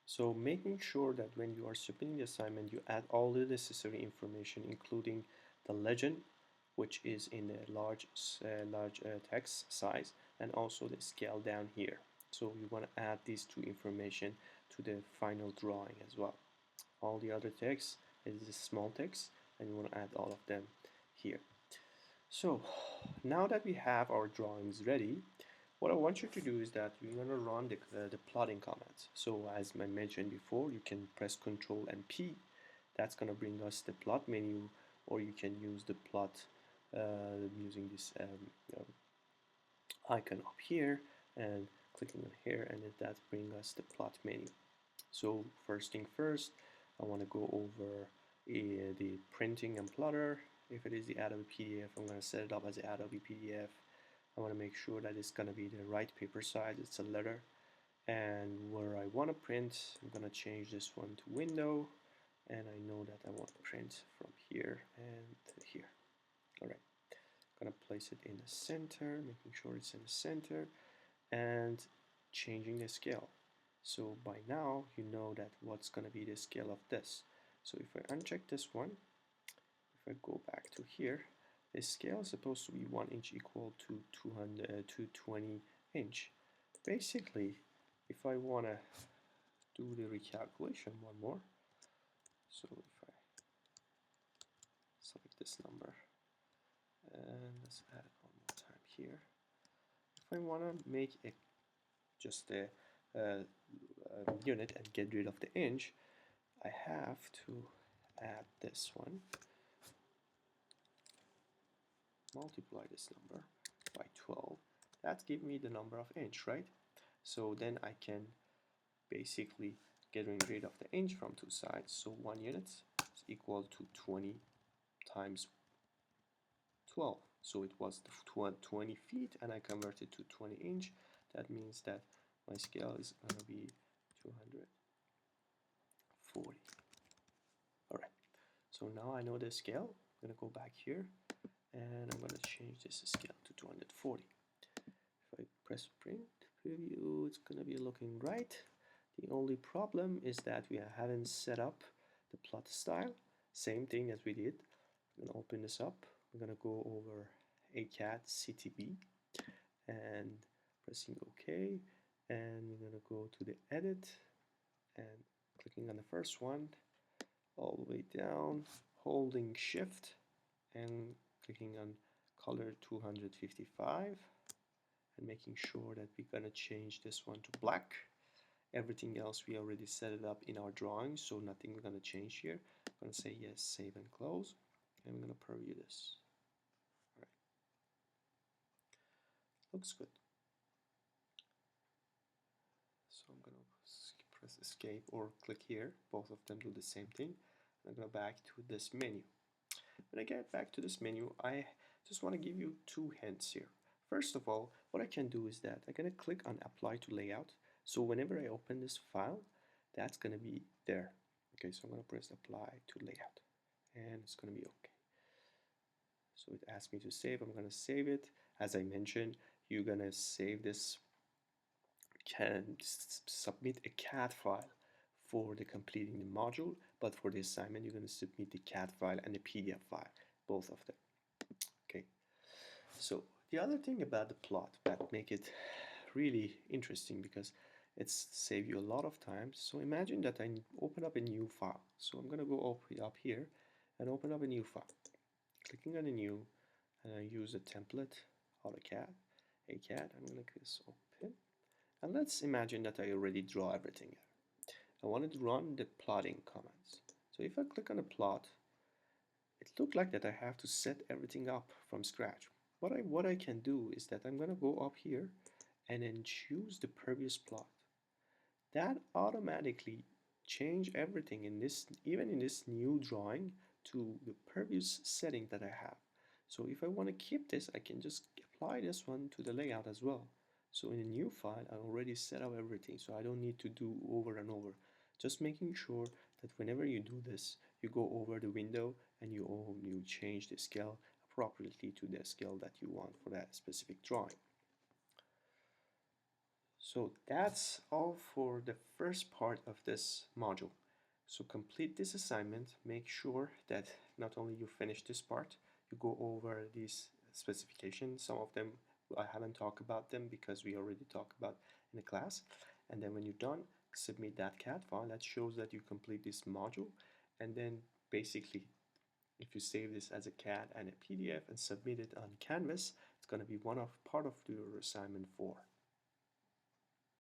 So making sure that when you are submitting the assignment, you add all the necessary information, including the legend, which is in a large text size, and also the scale down here. So you want to add these two information to the final drawing as well. All the other text is the small text, and you want to add all of them here. So now that we have our drawings ready, what I want you to do is that you're going to run the plotting commands. So as I mentioned before, you can press Ctrl and P. That's going to bring us the plot menu, or you can use the plot using this icon up here and clicking on here, and that brings us the plot menu. So first thing first, I want to go over the printing and plotter. If it is the Adobe PDF, I'm going to set it up as the Adobe PDF. I want to make sure that it's going to be the right paper size, it's a letter. And where I want to print, I'm going to change this one to window. And I know that I want to print from here and here. Alright, I'm going to place it in the center, making sure it's in the center, and changing the scale. So by now you know that what's going to be the scale of this. So if I uncheck this one, if I go back to here, the scale is supposed to be 1 inch equal to 220 inch. Basically, if I want to do the recalculation one more, so if I select this number and let's add it one more time here, if I want to make a just a unit and get rid of the inch, I have to add this one, multiply this number by 12. That gives me the number of inch, right? So then I can basically get rid of the inch from two sides. So 1 unit is equal to 20 times 12. So it was 20 feet and I converted to 20 inch. That means that my scale is going to be 240. Alright, so now I know the scale. I'm going to go back here and I'm going to change this scale to 240. If I press print preview, it's going to be looking right. The only problem is that we haven't set up the plot style. Same thing as we did. I'm going to open this up. We're going to go over AutoCAD CTB and pressing OK. And we're going to go to the edit and clicking on the first one all the way down, holding shift and clicking on color 255 and making sure that we're going to change this one to black. Everything else we already set it up in our drawing, so nothing's going to change here. I'm going to say yes, save and close, and we're going to preview this. All right, looks good. So I'm going to press escape or click here. Both of them do the same thing. I'm going to go back to this menu. When I get back to this menu, I just want to give you two hints here. First of all, what I can do is that I'm going to click on apply to layout. So whenever I open this file, that's going to be there. Okay, so I'm going to press apply to layout and it's going to be okay. So it asks me to save. I'm going to save it. As I mentioned, you're going to save this, can submit a CAD file for the completing the module, but for the assignment you're going to submit the CAD file and the PDF file, both of them. Okay, so the other thing about the plot that make it really interesting because it's save you a lot of time. So imagine that I open up a new file. So I'm going to go up here and open up a new file. Clicking on a new, and I use a template, AutoCAD, I'm going to click this open. And let's imagine that I already draw everything. I wanted to run the plotting commands. So if I click on a plot, it looked like that I have to set everything up from scratch. What I can do is that I'm going to go up here and then choose the previous plot. That automatically change everything in this, even in this new drawing, to the previous setting that I have. So if I want to keep this, I can just apply this one to the layout as well. So in a new file, I already set up everything, so I don't need to do over and over. Just making sure that whenever you do this, you go over the window and you change the scale appropriately to the scale that you want for that specific drawing. So that's all for the first part of this module. So complete this assignment, make sure that not only you finish this part, you go over these specifications. Some of them I haven't talked about them because we already talked about in the class. And then when you're done, submit that CAD file that shows that you complete this module. And then basically, if you save this as a CAD and a PDF and submit it on Canvas, it's going to be part of your assignment 4.